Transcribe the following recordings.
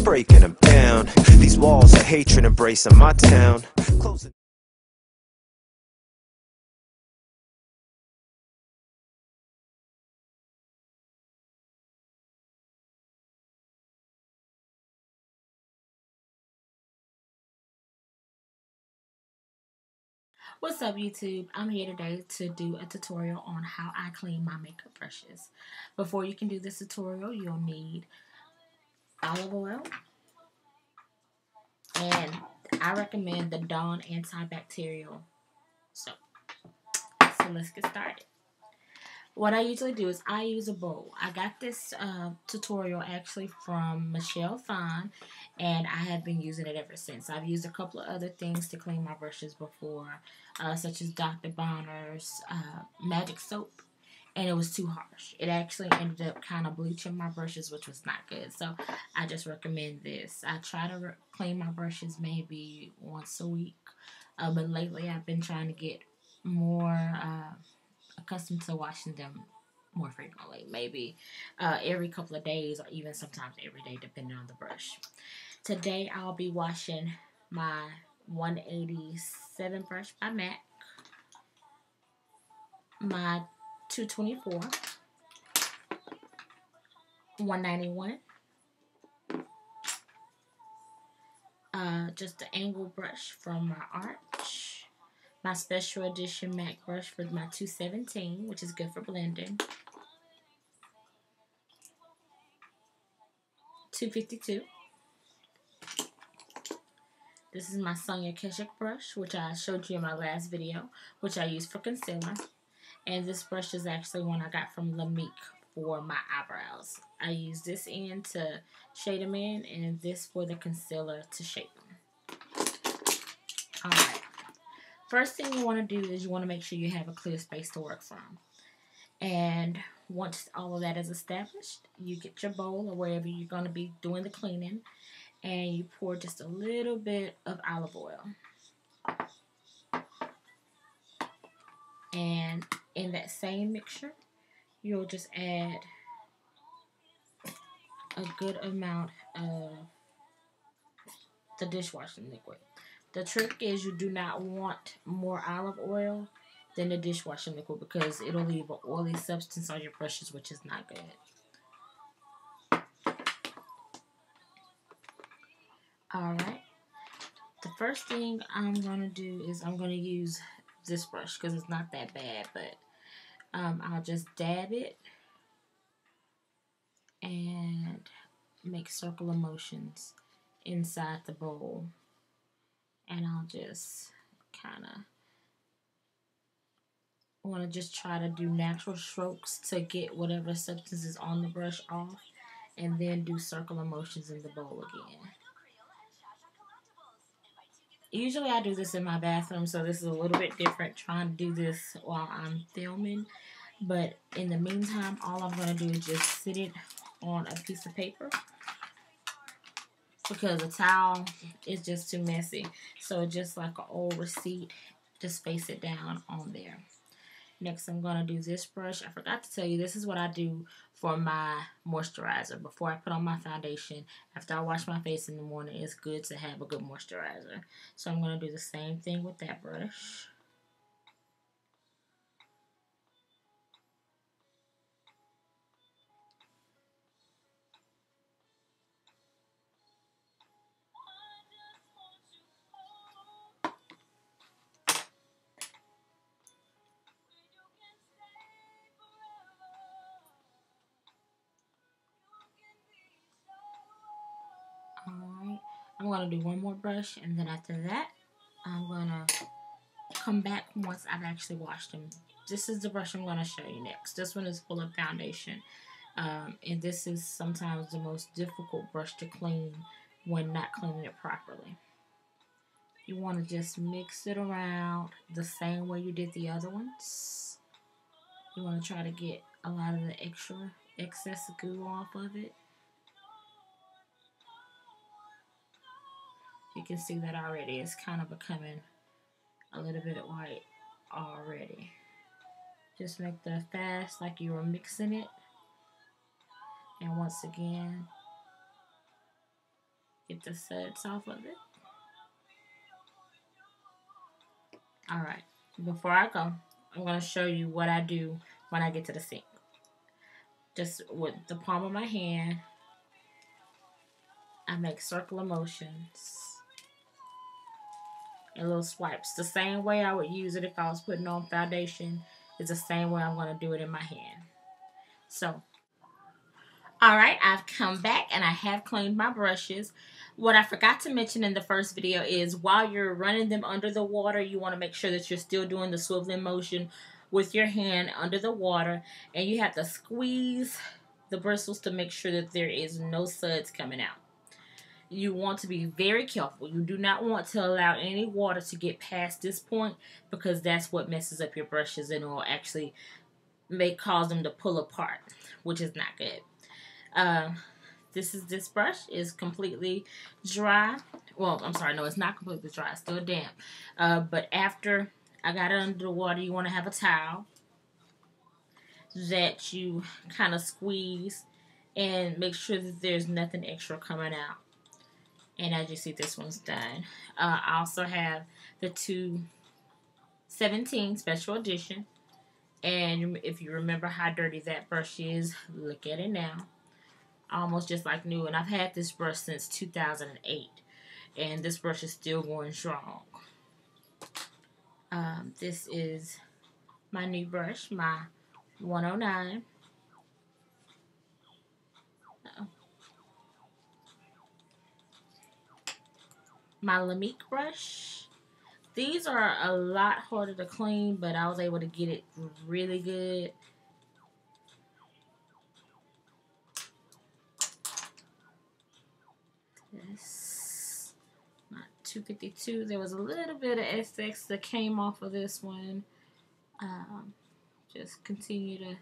I'm breaking them down. These walls of hatred embracing my town. Closing What's up, YouTube? I'm here today to do a tutorial on how I clean my makeup brushes. Before you can do this tutorial, you'll need olive oil, and I recommend the Dawn antibacterial soap. So let's get started. What I usually do is I use a bowl. I got this tutorial actually from MichellePhan, and I have been using it ever since. I've used a couple of other things to clean my brushes before, such as Dr. Bonner's magic soap, and it was too harsh. It actually ended up kind of bleaching my brushes, which was not good. So I just recommend this. I try to clean my brushes maybe once a week, but lately I've been trying to get more accustomed to washing them more frequently, maybe every couple of days or even sometimes every day depending on the brush. Today I'll be washing my 187 brush by MAC, my 224, 191, just the angle brush from my Arch, my special edition MAC brush for my 217, which is good for blending, 252. This is my Sonia Keshik brush, which I showed you in my last video, which I use for concealer. And this brush is actually one I got from Lamique for my eyebrows. I use this end to shade them in, and this for the concealer to shape them. Alright. First thing you want to do is you want to make sure you have a clear space to work from. And once all of that is established, you get your bowl or wherever you're going to be doing the cleaning, and you pour just a little bit of olive oil. And in that same mixture, you'll just add a good amount of the dishwashing liquid. The trick is you do not want more olive oil than the dishwashing liquid because it'll leave an oily substance on your brushes, which is not good. Alright. The first thing I'm going to do is I'm going to use this brush because it's not that bad, but I'll just dab it and make circular motions inside the bowl. And I'll just kind of want to just try to do natural strokes to get whatever substance is on the brush off, and then do circular motions in the bowl again. Usually I do this in my bathroom, so this is a little bit different trying to do this while I'm filming. But in the meantime, all I'm going to do is just sit it on a piece of paper because a towel is just too messy. So just like an old receipt, just face it down on there. Next, I'm going to do this brush. I forgot to tell you, this is what I do for my moisturizer. Before I put on my foundation, after I wash my face in the morning, it's good to have a good moisturizer. So I'm going to do the same thing with that brush. Alright, I'm going to do one more brush, and then after that, I'm going to come back once I've actually washed them. This is the brush I'm going to show you next. This one is full of foundation, and this is sometimes the most difficult brush to clean when not cleaning it properly. You want to just mix it around the same way you did the other ones. You want to try to get a lot of the excess goo off of it. You can see that already. It's kind of becoming a little bit white already. Just make that fast like you were mixing it. And once again, Get the suds off of it. Alright, before I go, I'm going to show you what I do when I get to the sink. Just with the palm of my hand, I make circular motions and little swipes. The same way I would use it if I was putting on foundation is the same way I'm going to do it in my hand. So, alright, I've come back and I have cleaned my brushes. What I forgot to mention in the first video is while you're running them under the water, you want to make sure that you're still doing the swiveling motion with your hand under the water. And you have to squeeze the bristles to make sure that there is no suds coming out. You want to be very careful. You do not want to allow any water to get past this point because that's what messes up your brushes and will actually cause them to pull apart, which is not good. This brush is completely dry. Well, I'm sorry, no, it's not completely dry. It's still damp. But after I got it under the water, you want to have a towel that you kind of squeeze and make sure that there's nothing extra coming out. And as you see, this one's done. I also have the 217 Special Edition. And if you remember how dirty that brush is, look at it now. Almost just like new. And I've had this brush since 2008. And this brush is still going strong. This is my new brush, my 109. My Lamique brush. These are a lot harder to clean, but I was able to get it really good. This, my 252. There was a little bit of SX that came off of this one. Just continue to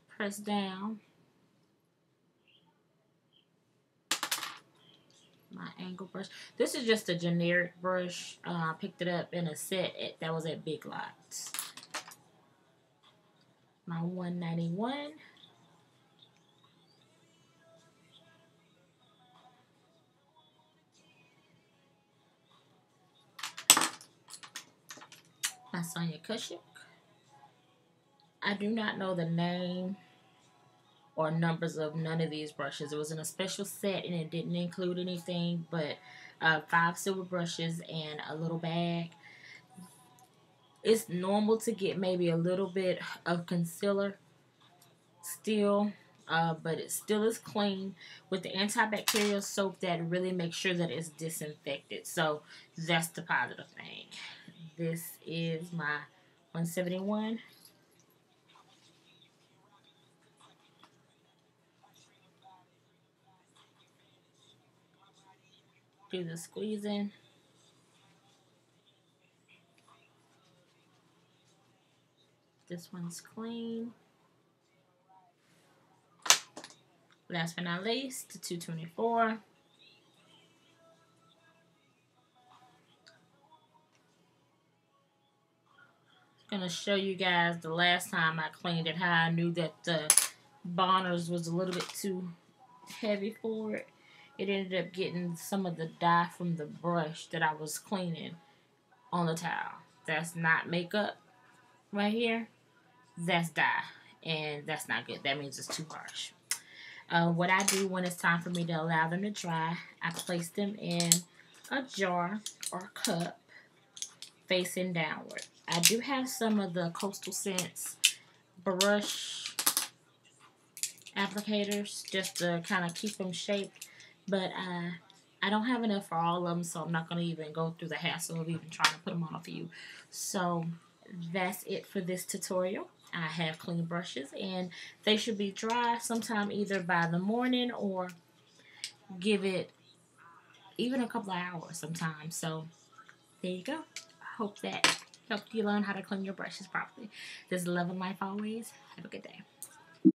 press down. My angle brush. This is just a generic brush. I picked it up in a set that was at Big Lots. My 191. My Sonia Kushik. I do not know the name or numbers of none of these brushes. It was in a special set and it didn't include anything but 5 silver brushes and a little bag. It's normal to get maybe a little bit of concealer still, but it still is clean with the antibacterial soap that really makes sure that it's disinfected. So that's the positive thing. This is my 171. Do the squeezing. This one's clean. Last but not least, the 224. I'm going to show you guys the last time I cleaned it, how I knew that the Bonners was a little bit too heavy for it. It ended up getting some of the dye from the brush that I was cleaning on the towel. That's not makeup right here. That's dye. And that's not good. That means it's too harsh. What I do when it's time for me to allow them to dry, I place them in a jar or cup facing downward. I do have some of the Coastal Scents brush applicators just to kind of keep them shaped, but I don't have enough for all of them, so I'm not going to even go through the hassle of even trying to put them on a few. So that's it for this tutorial. I have clean brushes and they should be dry sometime either by the morning or give it even a couple of hours sometimes. So there you go. I hope that helped you learn how to clean your brushes properly. This is Love and Life always. Have a good day.